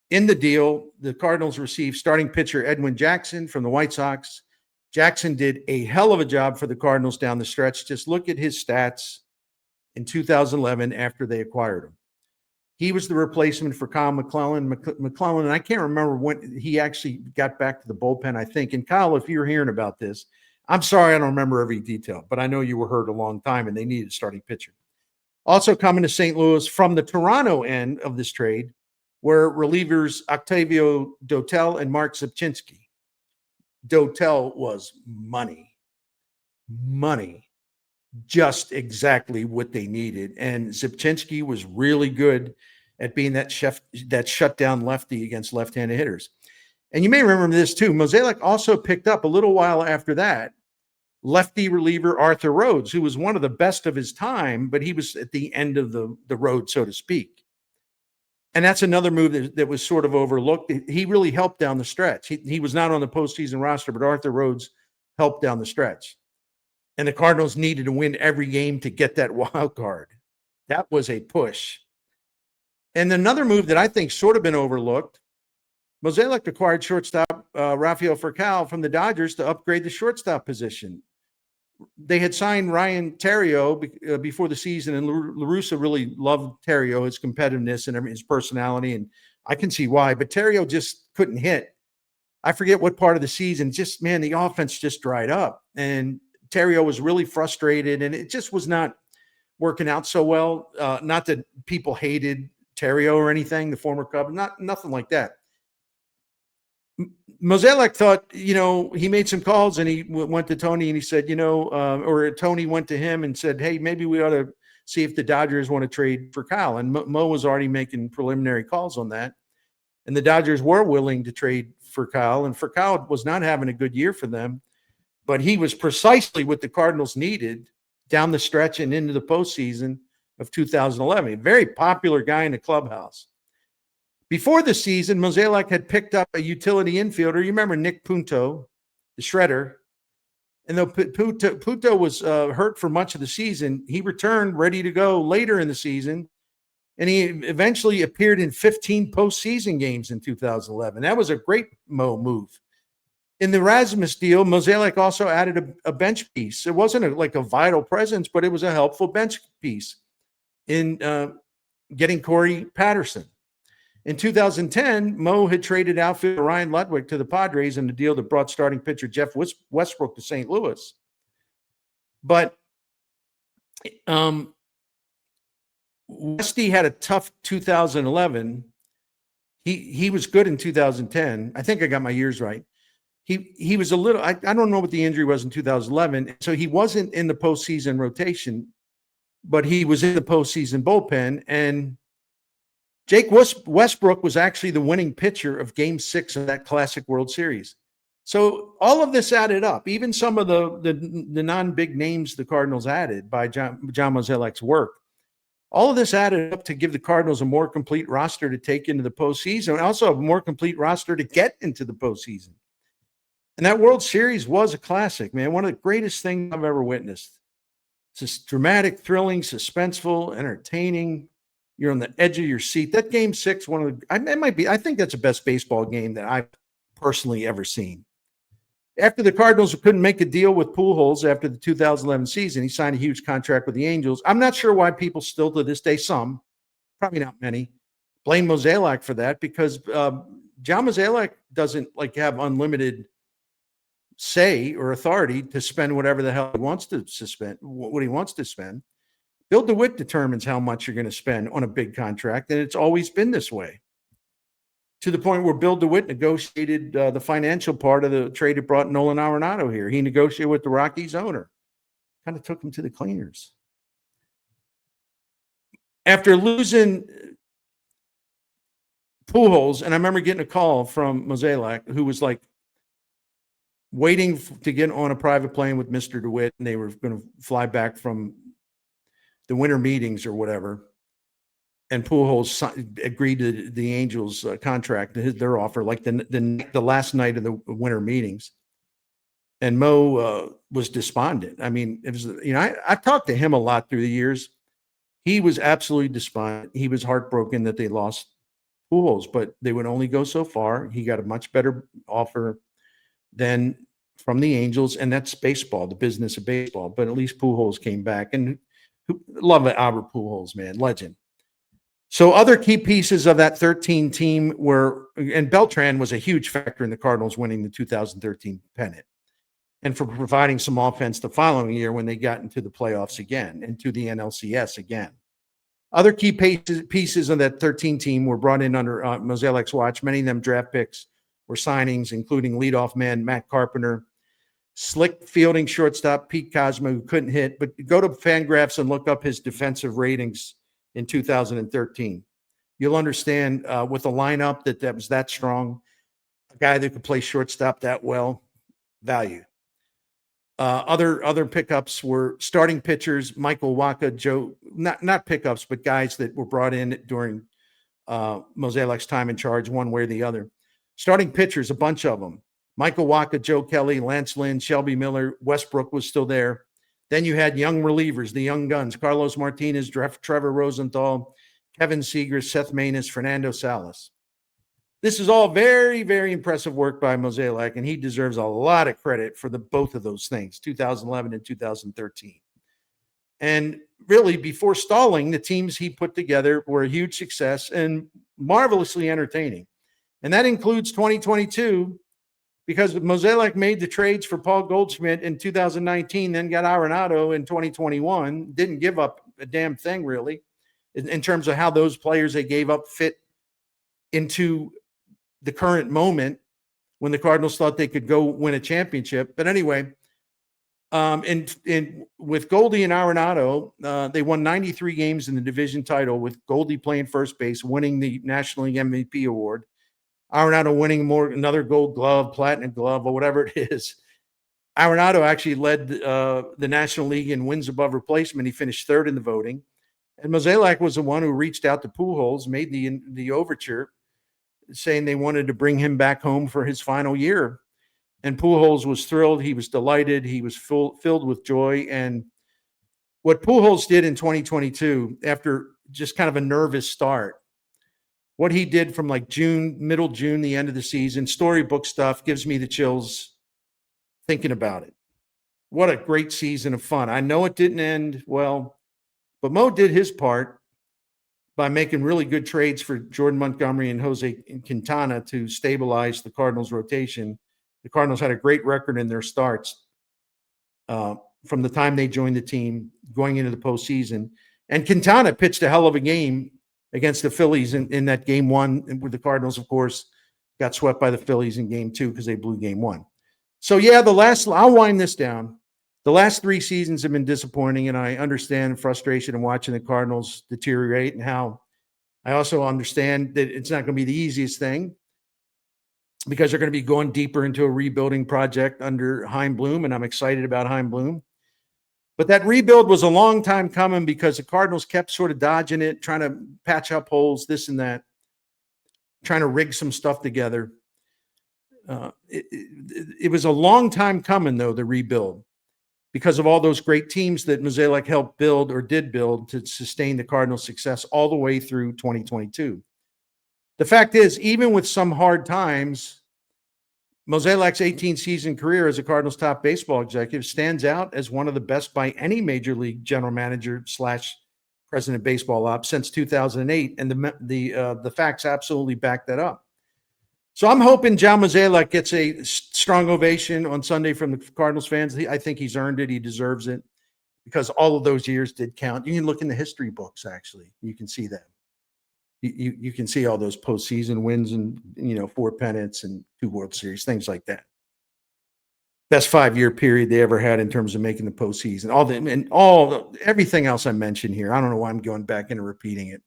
In the deal, the Cardinals received starting pitcher Edwin Jackson from the White Sox. Jackson did a hell of a job for the Cardinals down the stretch. Just look at his stats in 2011 after they acquired him. He was the replacement for Kyle McClellan. McClellan, and I can't remember when he actually got back to the bullpen, I think. And Kyle, if you're hearing about this, I'm sorry I don't remember every detail, but I know you were hurt a long time and they needed a starting pitcher. Also coming to St. Louis from the Toronto end of this trade were relievers Octavio Dotel and Mark Zipchinski. Dotel was money, just exactly what they needed. And Zipchinski was really good at being that shutdown lefty against left-handed hitters. And you may remember this too. Mozeliak also picked up a little while after that lefty reliever Arthur Rhodes, who was one of the best of his time, but he was at the end of the road, so to speak. And that's another move that was sort of overlooked. He really helped down the stretch. He was not on the postseason roster, but Arthur Rhodes helped down the stretch. And the Cardinals needed to win every game to get that wild card. That was a push. And another move that I think sort of been overlooked, Mozeliak acquired shortstop Rafael Furcal from the Dodgers to upgrade the shortstop position. They had signed Ryan Theriot before the season, and La Russa really loved Theriot, his competitiveness and his personality, and I can see why. But Theriot just couldn't hit. I forget what part of the season. Just, man, the offense just dried up, and Theriot was really frustrated, and it just was not working out so well. Not that people hated Theriot or anything, the former Cub, nothing like that. Mozeliak thought, he made some calls, and he went to Tony and he said, or Tony went to him and said, hey, maybe we ought to see if the Dodgers want to trade for Kyle. And Mo was already making preliminary calls on that. And the Dodgers were willing to trade for Kyle. And Kyle was not having a good year for them, but he was precisely what the Cardinals needed down the stretch and into the postseason of 2011. A very popular guy in the clubhouse. Before the season, Mozeliak had picked up a utility infielder. You remember Nick Punto, the shredder. And though Punto was hurt for much of the season, he returned ready to go later in the season. And he eventually appeared in 15 postseason games in 2011. That was a great Mo move. In the Rasmus deal, Mozeliak also added a bench piece. It wasn't like a vital presence, but it was a helpful bench piece in getting Corey Patterson. In 2010, Mo had traded outfielder Ryan Ludwig to the Padres in the deal that brought starting pitcher Jeff Westbrook to St. Louis. But Westy had a tough 2011. He was good in 2010. I think I got my years right. He was a little, I don't know what the injury was in 2011. So he wasn't in the postseason rotation, but he was in the postseason bullpen. And Jake Westbrook was actually the winning pitcher of Game 6 of that Classic World Series. So all of this added up. Even some of the non-big names the Cardinals added by John Mozeliak's work. All of this added up to give the Cardinals a more complete roster to take into the postseason, and also a more complete roster to get into the postseason. And that World Series was a classic, man. One of the greatest things I've ever witnessed. It's just dramatic, thrilling, suspenseful, entertaining. You're on the edge of your seat. That Game 6, I think that's the best baseball game that I've personally ever seen. After the Cardinals couldn't make a deal with Pujols after the 2011 season, he signed a huge contract with the Angels. I'm not sure why people still to this day, some, probably not many, blame Mozeliak for that, because John Mozeliak doesn't have unlimited say or authority to spend whatever the hell he wants to spend, what he wants to spend. Bill DeWitt determines how much you're going to spend on a big contract, and it's always been this way. To the point where Bill DeWitt negotiated the financial part of the trade that brought Nolan Arenado here. He negotiated with the Rockies owner. Kind of took him to the cleaners. After losing Pujols, and I remember getting a call from Mozeliak, who was waiting to get on a private plane with Mr. DeWitt, and they were going to fly back from the winter meetings or whatever. And Pujols agreed to the Angels' contract, their offer, the last night of the winter meetings. And Mo was despondent. I mean, it was, I talked to him a lot through the years. He was absolutely despondent. He was heartbroken that they lost Pujols, but they would only go so far. He got a much better offer than from the Angels, and that's baseball, the business of baseball. But at least Pujols came back, and love Albert Pujols, man, legend. So other key pieces of that 13 team were, and Beltran was a huge factor in the Cardinals winning the 2013 pennant, and for providing some offense the following year when they got into the playoffs again, into the NLCS again. Other key pieces of that 13 team were brought in under Mozeliak's watch. Many of them draft picks were signings, including leadoff man Matt Carpenter, slick fielding shortstop Pete Kozma, who couldn't hit, but go to Fangraphs and look up his defensive ratings in 2013. You'll understand with a lineup that was that strong, a guy that could play shortstop that well, value. Other pickups were starting pitchers, Michael Wacha, Joe, not pickups, but guys that were brought in during Mozeliak's time in charge, one way or the other. Starting pitchers, a bunch of them. Michael Wacha, Joe Kelly, Lance Lynn, Shelby Miller, Westbrook was still there. Then you had young relievers, the young guns, Carlos Martinez, Trevor Rosenthal, Kevin Seager, Seth Maness, Fernando Salas. This is all very, very impressive work by Mozeliak, and he deserves a lot of credit for both of those things, 2011 and 2013. And really, before stalling, the teams he put together were a huge success and marvelously entertaining. And that includes 2022, because Mozeliak made the trades for Paul Goldschmidt in 2019, then got Arenado in 2021, didn't give up a damn thing, really, in terms of how those players they gave up fit into the current moment when the Cardinals thought they could go win a championship. But anyway, with Goldie and Arenado, they won 93 games in the division title, with Goldie playing first base, winning the National League MVP award. Arenado winning another Gold Glove, Platinum Glove, or whatever it is. Arenado actually led the National League in wins above replacement. He finished third in the voting. And Mozeliak was the one who reached out to Pujols, made the overture, saying they wanted to bring him back home for his final year. And Pujols was thrilled. He was delighted. He was filled with joy. And what Pujols did in 2022, after just kind of a nervous start, what he did from like June, middle June, the end of the season, storybook stuff, gives me the chills thinking about it. What a great season of fun. I know it didn't end well, but Mo did his part by making really good trades for Jordan Montgomery and Jose Quintana to stabilize the Cardinals rotation. The Cardinals had a great record in their starts from the time they joined the team going into the postseason. And Quintana pitched a hell of a game against the Phillies in that game one, where the Cardinals, of course, got swept by the Phillies in game two because they blew game one. So, yeah, I'll wind this down. The last three seasons have been disappointing, and I understand frustration in watching the Cardinals deteriorate, and how I also understand that it's not going to be the easiest thing, because they're going to be going deeper into a rebuilding project under Chaim Bloom, and I'm excited about Chaim Bloom. But that rebuild was a long time coming, because the Cardinals kept sort of dodging it, trying to patch up holes, this and that, trying to rig some stuff together. It was a long time coming, though, the rebuild, because of all those great teams that Mozeliak helped build, or did build, to sustain the Cardinals' success all the way through 2022. The fact is, even with some hard times, Mozeliak's 18-season career as a Cardinals top baseball executive stands out as one of the best by any major league general manager / president of baseball ops since 2008, and the facts absolutely back that up. So I'm hoping John Mozeliak gets a strong ovation on Sunday from the Cardinals fans. I think he's earned it. He deserves it, because all of those years did count. You can look in the history books, actually. You can see that. You can see all those postseason wins, and 4 pennants and 2 World Series, things like that. Best 5-year period they ever had in terms of making the postseason. Everything else I mentioned here. I don't know why I'm going back and repeating it.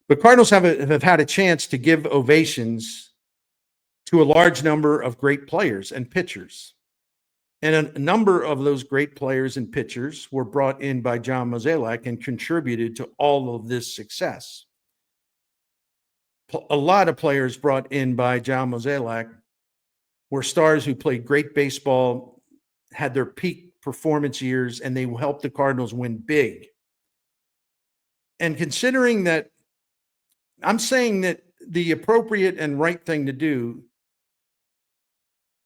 But Cardinals have had a chance to give ovations to a large number of great players and pitchers. And a number of those great players and pitchers were brought in by John Mozeliak and contributed to all of this success. A lot of players brought in by John Mozeliak were stars who played great baseball, had their peak performance years, and they helped the Cardinals win big. And considering that, I'm saying that the appropriate and right thing to do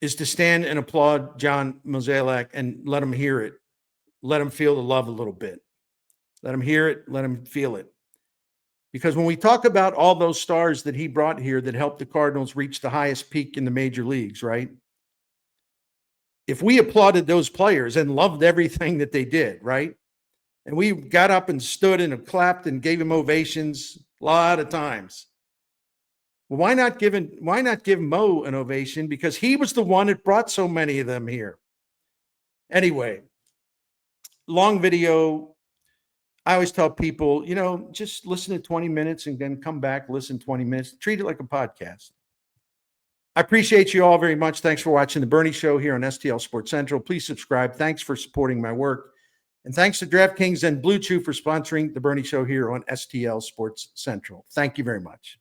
is to stand and applaud John Mozeliak and let him hear it. Let him feel the love a little bit. Let him hear it. Let him feel it. Because when we talk about all those stars that he brought here that helped the Cardinals reach the highest peak in the major leagues, right? If we applauded those players and loved everything that they did, right? And we got up and stood and clapped and gave him ovations a lot of times. Well, why not give Mo an ovation? Because he was the one that brought so many of them here. Anyway, long video. I always tell people, just listen to 20 minutes and then come back, listen 20 minutes. Treat it like a podcast. I appreciate you all very much. Thanks for watching The Bernie Show here on STL Sports Central. Please subscribe. Thanks for supporting my work. And thanks to DraftKings and Blue Chew for sponsoring the Bernie Show here on STL Sports Central. Thank you very much.